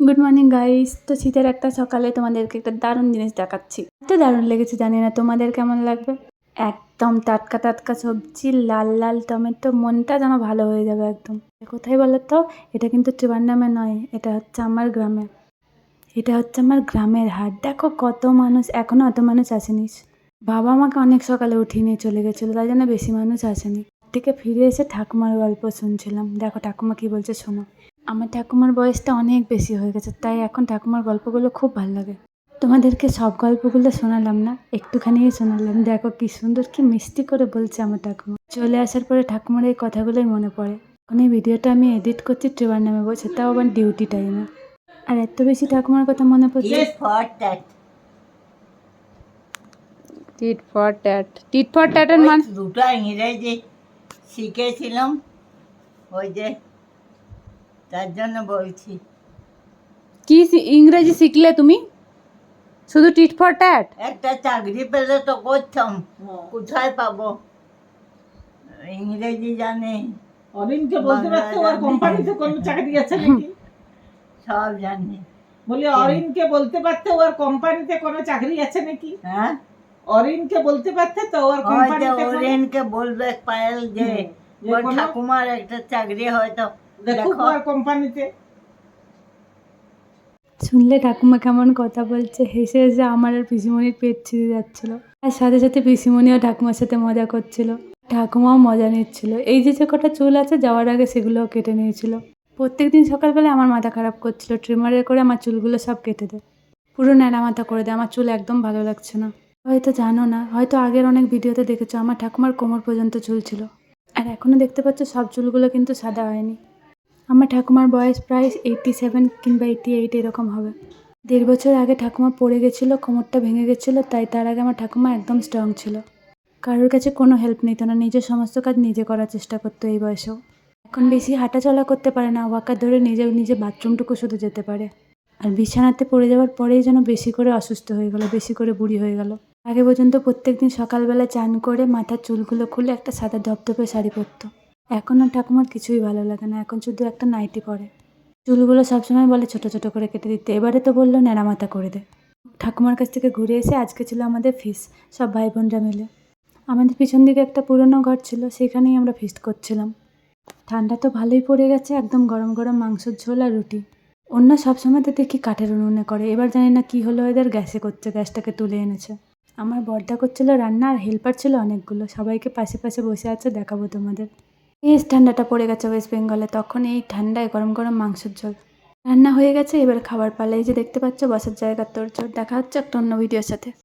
Good morning guys. তো শীতের একটা সকালে তোমাদেরকে একটা দারুণ জিনিস দেখাচ্ছি। এত দারুণ লেগেছে জানি না তোমাদের কেমন লাগবে। একদম টাটকা টাটকা সবজি, লাল লাল টমেটো, মনটা যেন ভালো হয়ে যাবে একদম। কোথায় বলো তো? এটা কিন্তু ত্রিবান্ডামে নয়, এটা হচ্ছে আমার গ্রামে। এটা হচ্ছে আমার গ্রামের হাট। দেখো কত মানুষ, এখনো অত মানুষ আসেনি। বাবা আমাকে অনেক সকালে উঠিয়ে নিয়ে চলে গেছিলো, তাই জন্য বেশি মানুষ আসেনি। থেকে ফিরে এসে ঠাকুমার গল্প শুনছিলাম। দেখো ঠাকুমা কি বলছে শোনো। আমার ঠাকুমার বয়সটা অনেক বেশি হয়ে গেছে, তাই এখন ঠাকুমার গল্পগুলো খুব ভালো লাগে। তোমাদেরকে সব গল্পগুলো শোনালাম না, একটুখানি শোনালাম। দেখো কি সুন্দর, কি মিষ্টি করে বলছে আমার ঠাকুমা। চলে আসার পরে ঠাকুমার এই কথাগুলোই মনে পড়ে। এখন এই ভিডিওটা আমি এডিট করছি ত্রিবান্ডামে বসে, তাও আবার ডিউটি টাইমে। আর এত বেশি ঠাকুমার কথা মনে পড়ছে। Tit for tat. Tit for ট্যাটের মানে দুটো ইংরেজি শিখেছিলাম, ওই যে তার জন্য বলছি। কি ইংরেজি শিখলে তুমি? শুধু টিট ফর ট্যাট? একটা চাকরি পেলে তো করতাম, কোথায় পাবো? ইংরেজি জানে, অরিনকে বলতে পারতে ওর কোম্পানিতে কোনো চাকরি আছে নাকি? সব জানে। বলি অরিনকে বলতে পারতে ওর কোম্পানিতে কোনো চাকরি আছে নাকি? হ্যাঁ, অরিনকে বলতে পারতে তো ওর হয়তো কোম্পানিতে ওরেনকে বলবে পায়েল যে যে ওর কোনো- ঠাকুমার একটা চাকরি হয়তো দেখুক দেখো। ওর কোম্পানিতে। শুনলে ঠাকুমা কেমন কথা বলছে, হেসে হেসে আমার আর পিসিমণির পেট ছিঁড়ে যাচ্ছিল। আর সাথে সাথে পিসিমণিও ঠাকুমার সাথে মজা করছিল, ঠাকুমাও মজা নিচ্ছিল। এই যে যে কটা চুল আছে যাওয়ার আগে সেগুলোও কেটে নিয়েছিল। প্রত্যেকদিন সকালবেলা আমার মাথা খারাপ করছিল, ট্রিমারে করে আমার চুলগুলো সব কেটে দেয়, পুরো ন্যাড়া মাথা করে দেয়। আমার চুল একদম ভালো লাগছে না। হয়তো জানো না, হয়তো আগের অনেক ভিডিওতে দেখেছো আমার ঠাকুমার কোমর পর্যন্ত চুল ছিল, আর এখনও দেখতে পাচ্ছ সব চুলগুলো কিন্তু সাদা হয়নি। আমার ঠাকুমার বয়স প্রায় 87 কিংবা 88 এরকম হবে। 1.5 বছর আগে ঠাকুমা পড়ে গেছিলো, কোমরটা ভেঙে গেছিলো, তাই তার আগে আমার ঠাকুমা একদম স্ট্রং ছিল। কারোর কাছে কোনো হেল্প নিত না, নিজের সমস্ত কাজ নিজে করার চেষ্টা করতো এই বয়সেও। এখন বেশি হাঁটাচলা করতে পারে না, ওয়াকার ধরে নিজে বাথরুমটুকু শুধু যেতে পারে। আর বিছানাতে পড়ে যাওয়ার পরেই যেন বেশি করে অসুস্থ হয়ে গেল, বেশি করে বুড়ি হয়ে গেল। আগে পর্যন্ত প্রত্যেকদিন সকালবেলা চান করে মাথার চুলগুলো খুলে একটা সাদা ধপধপে শাড়ি পরতো। এখন আর ঠাকুমার কিছুই ভালো লাগে না, এখন শুধু একটা নাইটি পরে। চুলগুলো সবসময় বলে ছোট ছোট করে কেটে দিতে, এবারে তো বললো ন্যাড়া মাথা করে দে। ঠাকুমার কাছ থেকে ঘুরে এসে আজকে ছিল আমাদের ফিস্ট, সব ভাই বোনরা মিলে। আমাদের পিছন দিকে একটা পুরনো ঘর ছিল, সেখানেই আমরা ফিস্ট করছিলাম। ঠান্ডা তো ভালোই পড়ে গেছে, একদম গরম গরম মাংসের ঝোল আর রুটি। অন্য সবসময় তো দেখি কাঠের উনুনে করে, এবার জানি না কি হলো এদের, গ্যাসে করছে, গ্যাসটাকে তুলে এনেছে। আমার বড়দা করছিল রান্না, আর হেল্পার ছিল অনেকগুলো, সবাইকে পাশে পাশে বসে আছে, দেখাবো তোমাদের। বেশ ঠান্ডাটা পড়ে গেছে ওয়েস্ট বেঙ্গলে, তখন এই ঠান্ডায় গরম গরম মাংসের ঝোল রান্না হয়ে গেছে। এবার খাবার পালা, এই যে দেখতে পাচ্ছ বসার জায়গা তোড়জোড়। দেখা হচ্ছে একটা অন্য ভিডিওর সাথে।